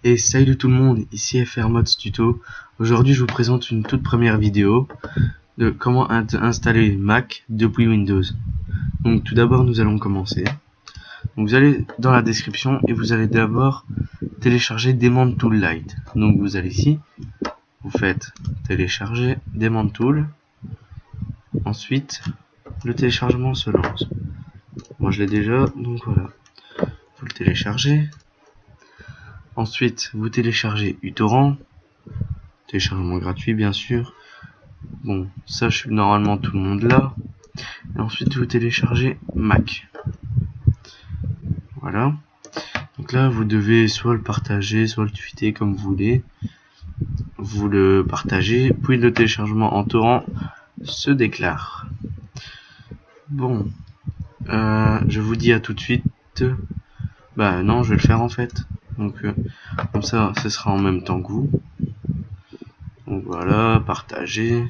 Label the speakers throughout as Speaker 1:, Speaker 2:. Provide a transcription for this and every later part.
Speaker 1: Et salut tout le monde, ici FRMods Tuto. Aujourd'hui je vous présente une toute première vidéo de comment installer Mac depuis Windows. Donc tout d'abord nous allons commencer. Donc, vous allez dans la description et vous allez d'abord télécharger Daemon Tool Lite. Donc vous allez ici, vous faites télécharger Daemon Tool. Ensuite le téléchargement se lance. Moi je l'ai déjà, donc voilà. Vous le téléchargez. Ensuite vous téléchargez uTorrent. Téléchargement gratuit bien sûr. Bon, ça je suis normalement tout le monde là. Et ensuite vous téléchargez Mac. Voilà. Donc là vous devez soit le partager, soit le tweeter comme vous voulez. Vous le partagez, puis le téléchargement en torrent se déclare. Bon, je vous dis à tout de suite. Bah non, je vais le faire en fait. Donc comme ça, ce sera en même temps que vous. Donc voilà, partager.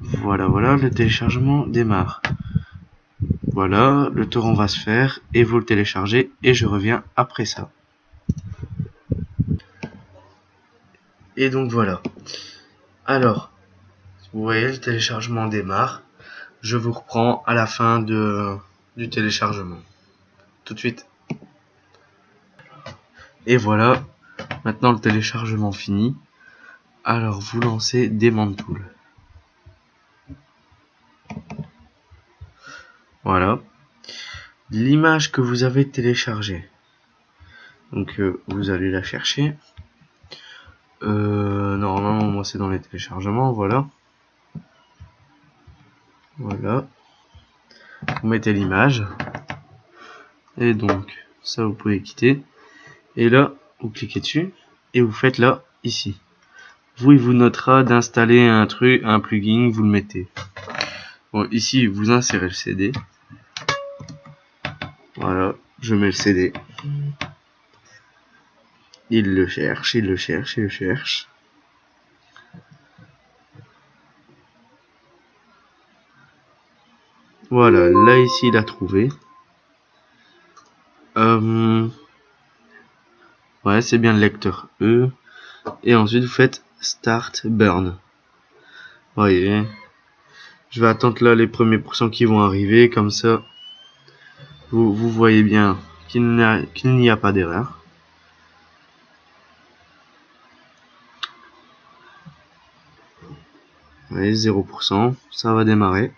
Speaker 1: Voilà, le téléchargement démarre. Voilà, le torrent va se faire et vous le téléchargez et je reviens après ça. Et donc voilà. Alors, vous voyez, le téléchargement démarre. Je vous reprends à la fin du téléchargement. Tout de suite. Et voilà, maintenant le téléchargement fini. Alors vous lancez Daemon Tool. Voilà. L'image que vous avez téléchargée. Donc vous allez la chercher. Normalement moi c'est dans les téléchargements, voilà. Voilà. Vous mettez l'image. Et donc ça vous pouvez quitter. Et là, vous cliquez dessus. Et vous faites là, ici. Vous, il vous notera d'installer un plugin, vous le mettez. Bon, ici, vous insérez le CD. Voilà, je mets le CD. Il le cherche. Voilà, là ici il a trouvé. Ouais, c'est bien le lecteur E. Et ensuite vous faites Start Burn. Voyez. Je vais attendre là les premiers pourcents qui vont arriver, comme ça vous voyez bien qu'il n'y a pas d'erreur. Voyez, 0%, ça va démarrer.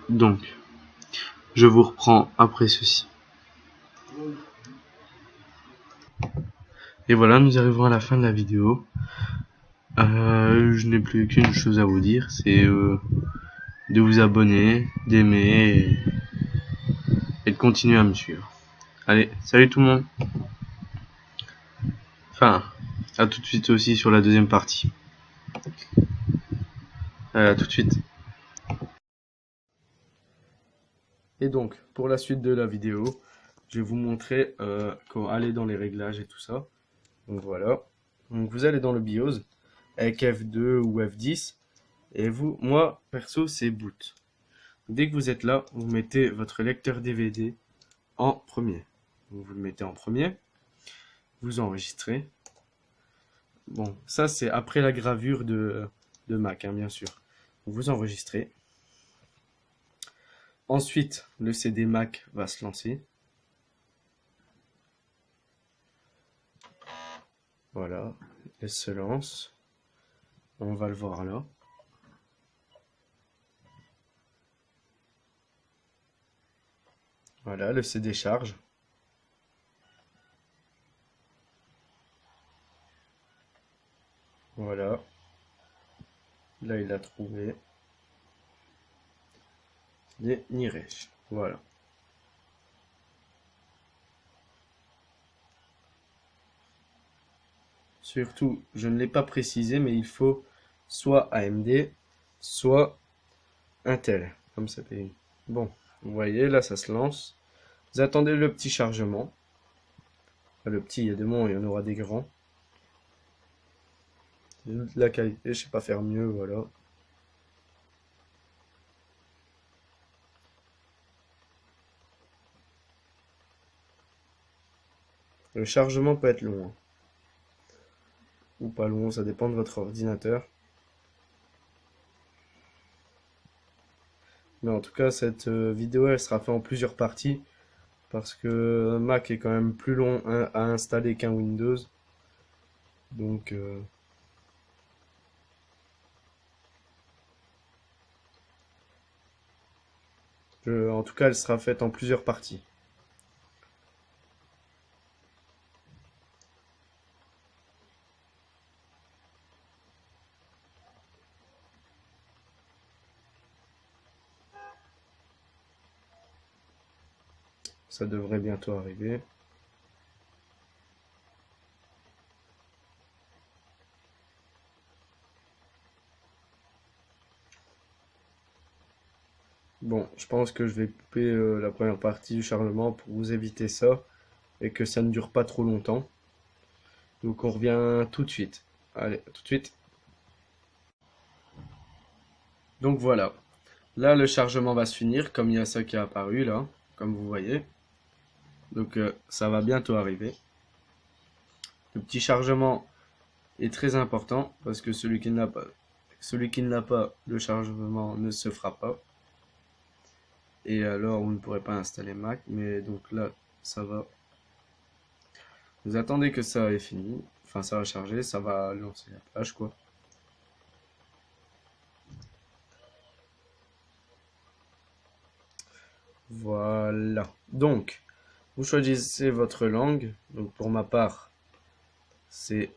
Speaker 1: Donc, je vous reprends après ceci. Et voilà, nous arrivons à la fin de la vidéo. Je n'ai plus qu'une chose à vous dire, c'est de vous abonner, d'aimer et de continuer à me suivre. Allez, salut tout le monde. Enfin, à tout de suite aussi sur la deuxième partie. À tout de suite. Et donc, pour la suite de la vidéo, je vais vous montrer comment aller dans les réglages et tout ça. Donc voilà. Donc vous allez dans le BIOS avec F2 ou F10. Et moi, perso, c'est boot. Dès que vous êtes là, vous mettez votre lecteur DVD en premier. Donc, vous le mettez en premier. Vous enregistrez. Bon, ça c'est après la gravure de Mac, hein, bien sûr. Donc, vous enregistrez. Ensuite, le CD Mac va se lancer. Voilà, il se lance. On va le voir là. Voilà, le CD charge. Voilà. Là, il a trouvé les Niresh. Voilà. Surtout, je ne l'ai pas précisé, mais il faut soit AMD, soit Intel, comme ça paye. Bon, vous voyez, là ça se lance. Vous attendez le petit chargement. Le petit, il y a des moments, il y en aura des grands. La qualité, je sais pas faire mieux, voilà. Le chargement peut être long, hein. Ou pas long, ça dépend de votre ordinateur. Mais en tout cas, cette vidéo, elle sera faite en plusieurs parties. Parce que Mac est quand même plus long à installer qu'un Windows. Donc, en tout cas, elle sera faite en plusieurs parties. Ça devrait bientôt arriver. Bon, je pense que je vais couper la première partie du chargement pour vous éviter ça et que ça ne dure pas trop longtemps. Donc on revient tout de suite. Allez, tout de suite. Donc voilà. Là, le chargement va se finir, comme il y a ça qui est apparu là, comme vous voyez. Donc ça va bientôt arriver. Le petit chargement est très important parce que celui qui ne l'a pas, le chargement ne se fera pas. Et alors, vous ne pourrez pas installer Mac, mais donc là, ça va. Vous attendez que ça ait fini. Enfin, ça va charger, ça va lancer la page, quoi. Voilà. Donc, vous choisissez votre langue. Donc, pour ma part, c'est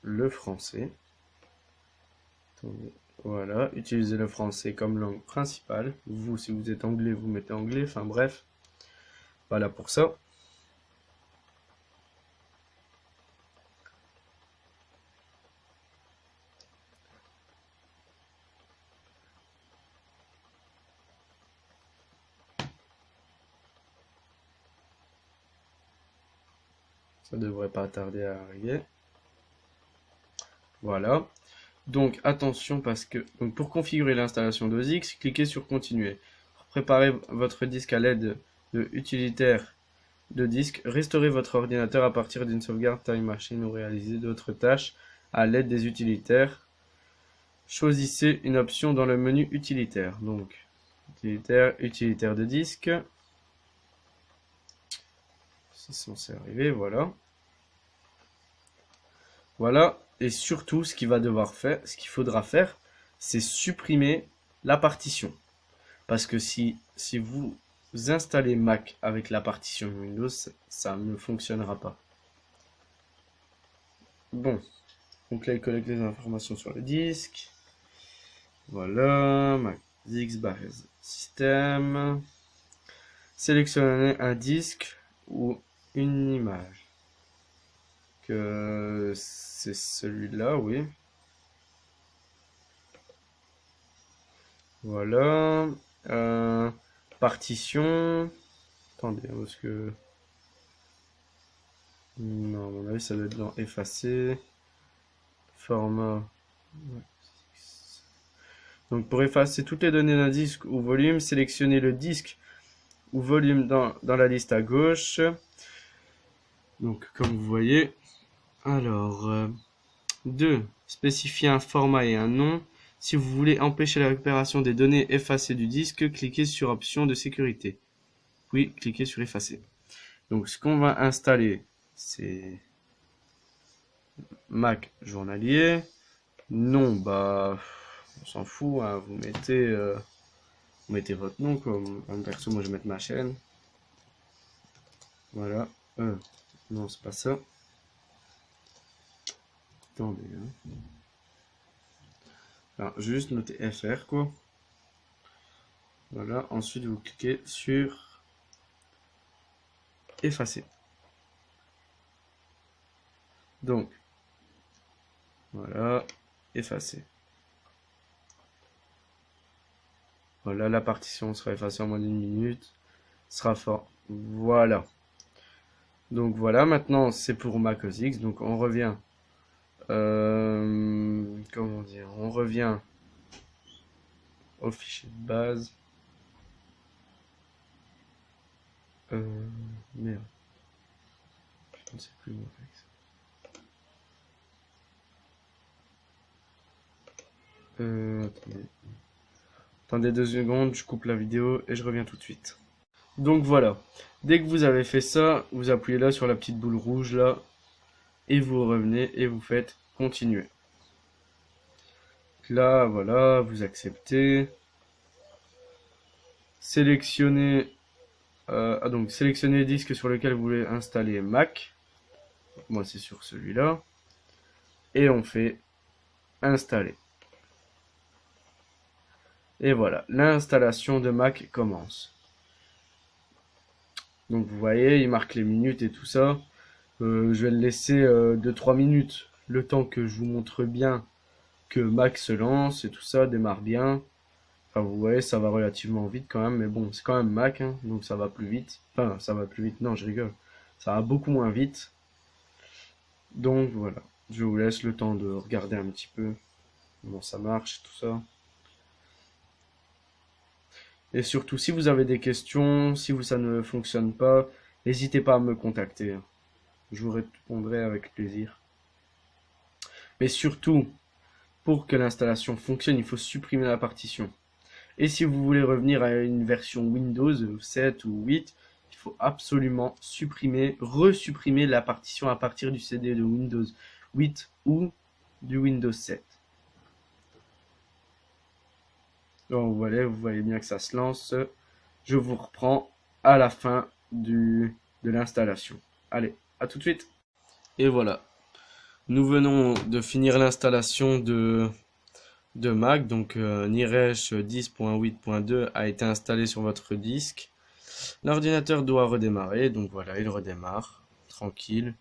Speaker 1: le français. Attendez. Voilà, utilisez le français comme langue principale. Vous, si vous êtes anglais, vous mettez anglais. Enfin, bref. Voilà pour ça. Ça devrait pas tarder à arriver. Voilà. Donc attention parce que donc pour configurer l'installation d'OS, cliquez sur continuer. Pour préparer votre disque à l'aide de utilitaires de disque, restaurez votre ordinateur à partir d'une sauvegarde Time Machine ou réalisez d'autres tâches à l'aide des utilitaires. Choisissez une option dans le menu utilitaire. Donc utilitaire de disque. C'est censé arriver, voilà. Voilà, et surtout ce qu'il faudra faire, c'est supprimer la partition. Parce que si vous installez Mac avec la partition Windows, ça ne fonctionnera pas. Bon, donc là il collecte les informations sur le disque. Voilà, Mac X système. Sélectionnez un disque ou une image. Que c'est celui-là, oui. Voilà. Partition. Attendez, parce que. Non, à mon avis, ça doit être dans effacer. Format. Donc, pour effacer toutes les données d'un disque ou volume, sélectionnez le disque ou volume dans la liste à gauche. Donc, comme vous voyez. Alors, 2. Spécifier un format et un nom. Si vous voulez empêcher la récupération des données effacées du disque, cliquez sur Option de sécurité. Puis, cliquez sur Effacer. Donc, ce qu'on va installer, c'est Mac journalier. Nom, bah, on s'en fout, hein, vous mettez votre nom, comme perso, moi je vais mettre ma chaîne. Voilà. Non, c'est pas ça. Attendez, hein. Alors, juste noter FR, quoi. Voilà. Ensuite, vous cliquez sur Effacer. Donc, voilà, effacer. Voilà, la partition sera effacée en moins d'une minute. Sera fort. Voilà. Donc voilà, maintenant c'est pour Mac OS X. Donc on revient. Comment dire? On revient au fichier de base. Merde. Je ne sais plus où avec ça. Attendez. Attendez 2 secondes, je coupe la vidéo et je reviens tout de suite. Donc voilà. Dès que vous avez fait ça, vous appuyez là sur la petite boule rouge là. Et vous revenez et vous faites continuer. Là, voilà, vous acceptez. Sélectionnez donc sélectionnez le disque sur lequel vous voulez installer Mac. Moi c'est sur celui-là. Et on fait installer. Et voilà, l'installation de Mac commence. Donc vous voyez, il marque les minutes et tout ça. Je vais le laisser de 3 minutes. Le temps que je vous montre bien que Mac se lance et tout ça, démarre bien. Enfin, vous voyez, ça va relativement vite quand même, mais bon, c'est quand même Mac, hein, donc ça va plus vite. Enfin, ça va plus vite, non, je rigole. Ça va beaucoup moins vite. Donc voilà, je vous laisse le temps de regarder un petit peu comment ça marche, tout ça. Et surtout, si vous avez des questions, si ça ne fonctionne pas, n'hésitez pas à me contacter. Je vous répondrai avec plaisir. Mais surtout, pour que l'installation fonctionne, il faut supprimer la partition. Et si vous voulez revenir à une version Windows 7 ou 8, il faut absolument resupprimer la partition à partir du CD de Windows 8 ou du Windows 7. Donc voilà, vous voyez bien que ça se lance. Je vous reprends à la fin de l'installation. Allez, à tout de suite. Et voilà, nous venons de finir l'installation de Mac. Donc Niresh 10.8.2 a été installé sur votre disque. L'ordinateur doit redémarrer, donc voilà, il redémarre, tranquille.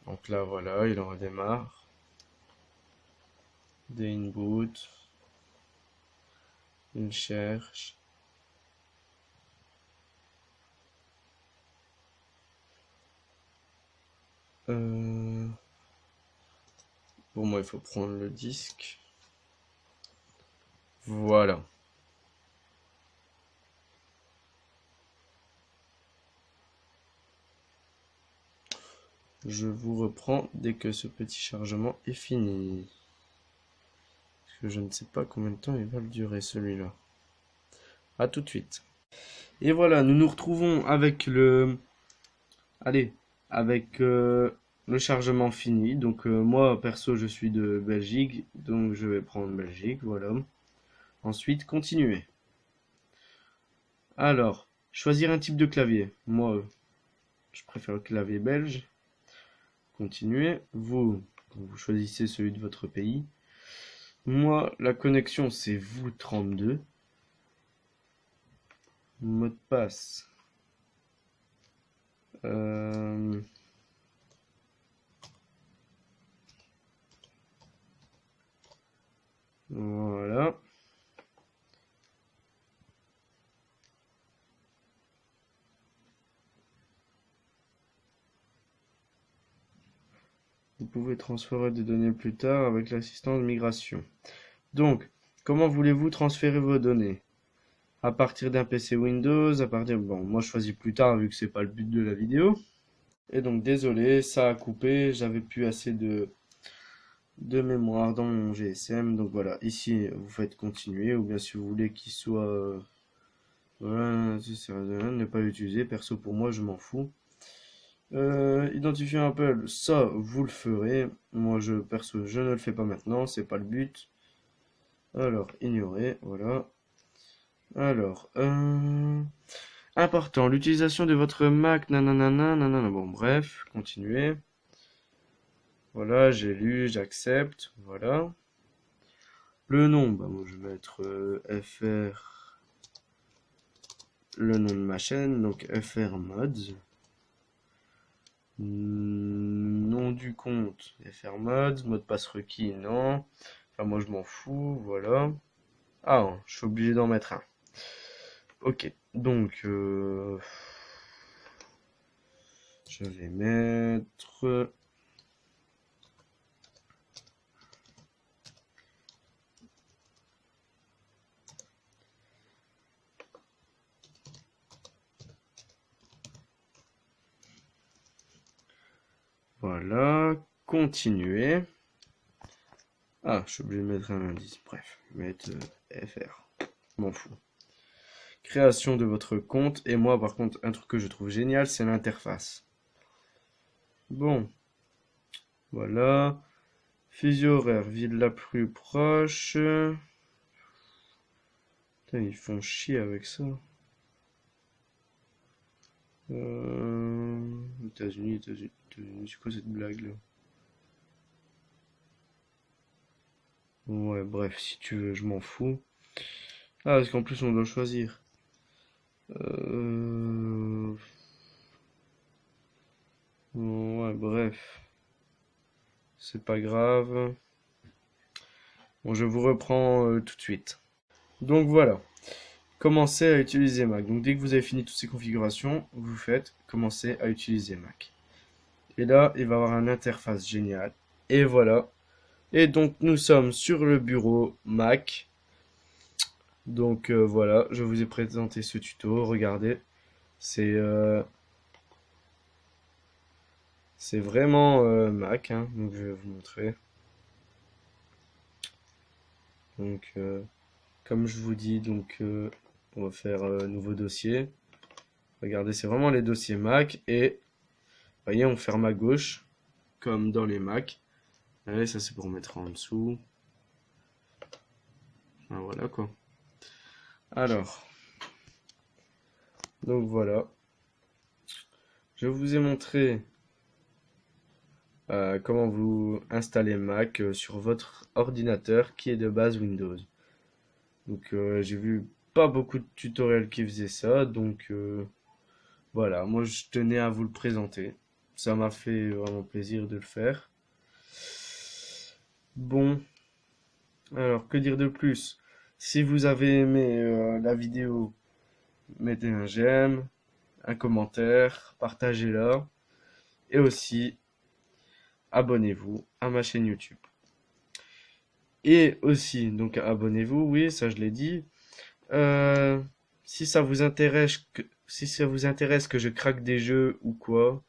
Speaker 1: Donc là, voilà, il redémarre. Boot. Il cherche. Pour moi, il faut prendre le disque. Voilà. Je vous reprends dès que ce petit chargement est fini. Parce que je ne sais pas combien de temps il va le durer celui-là. A tout de suite. Et voilà, nous nous retrouvons avec le... Allez, avec le chargement fini. Donc moi, perso, je suis de Belgique. Donc je vais prendre Belgique, voilà. Ensuite, continuer. Alors, choisir un type de clavier. Moi, je préfère le clavier belge. Continuer. Vous choisissez celui de votre pays. Moi, la connexion, c'est vous 32. Mot de passe. Voilà. Vous pouvez transférer des données plus tard avec l'assistant de migration. Donc, comment voulez-vous transférer vos données? À partir d'un PC Windows, à partir... Bon, moi je choisis plus tard vu que c'est pas le but de la vidéo. Et donc, désolé, ça a coupé, j'avais plus assez de mémoire dans mon GSM. Donc voilà, ici vous faites continuer, ou bien si vous voulez qu'il soit... voilà, ne pas l'utiliser. Perso pour moi, je m'en fous. Identifier un Apple, ça vous le ferez. Moi perso je ne le fais pas maintenant, c'est pas le but. Alors ignorer, voilà. Alors important, l'utilisation de votre Mac, nanana, nanana. Bon bref, continuer. Voilà, j'ai lu, j'accepte, voilà. Le nom, bah moi je vais mettre FR, le nom de ma chaîne, donc FR Mods. Nom du compte, FR Mods, mot de passe requis, non. Enfin, moi je m'en fous, voilà. Ah, je suis obligé d'en mettre un. Ok, donc je vais mettre... Voilà, continuer. Ah, je suis obligé de mettre un indice. Bref, mettre FR. M'en fous. Création de votre compte. Et moi, par contre, un truc que je trouve génial, c'est l'interface. Bon, voilà. Fuseau horaire, ville la plus proche. Putain, ils font chier avec ça. États-Unis, États-Unis, États-Unis, c'est quoi cette blague là? Ouais, bref, si tu veux, je m'en fous. Ah, parce qu'en plus on doit choisir. Euh... Ouais, bref, c'est pas grave. Bon, je vous reprends tout de suite. Donc voilà, commencez à utiliser Mac. Donc dès que vous avez fini toutes ces configurations, vous faites commencer à utiliser Mac. Et là, il va y avoir une interface géniale. Et voilà. Et donc nous sommes sur le bureau Mac. Donc voilà, je vous ai présenté ce tuto. Regardez, c'est c'est vraiment Mac, hein. Donc je vais vous montrer. Donc comme je vous dis, donc on va faire nouveau dossier. Regardez, c'est vraiment les dossiers Mac et voyez, on ferme à gauche comme dans les Mac. Allez, ça c'est pour mettre en dessous. Ah, voilà quoi. Alors, donc voilà. Je vous ai montré comment vous installez Mac sur votre ordinateur qui est de base Windows. Donc j'ai vu pas beaucoup de tutoriels qui faisaient ça, donc voilà, moi je tenais à vous le présenter. Ça m'a fait vraiment plaisir de le faire. Bon, alors que dire de plus? Si vous avez aimé la vidéo, mettez un j'aime, un commentaire, partagez-la et aussi abonnez-vous à ma chaîne YouTube. Et aussi, donc abonnez-vous, oui, ça je l'ai dit. Euh, si ça vous intéresse si ça vous intéresse que je craque des jeux ou quoi,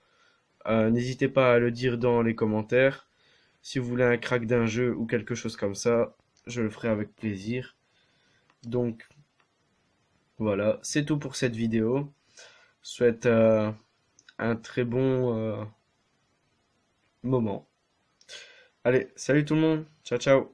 Speaker 1: n'hésitez pas à le dire dans les commentaires. Si vous voulez un crack d'un jeu ou quelque chose comme ça, je le ferai avec plaisir. Donc voilà, c'est tout pour cette vidéo. Je souhaite un très bon moment. Allez, salut tout le monde. Ciao ciao.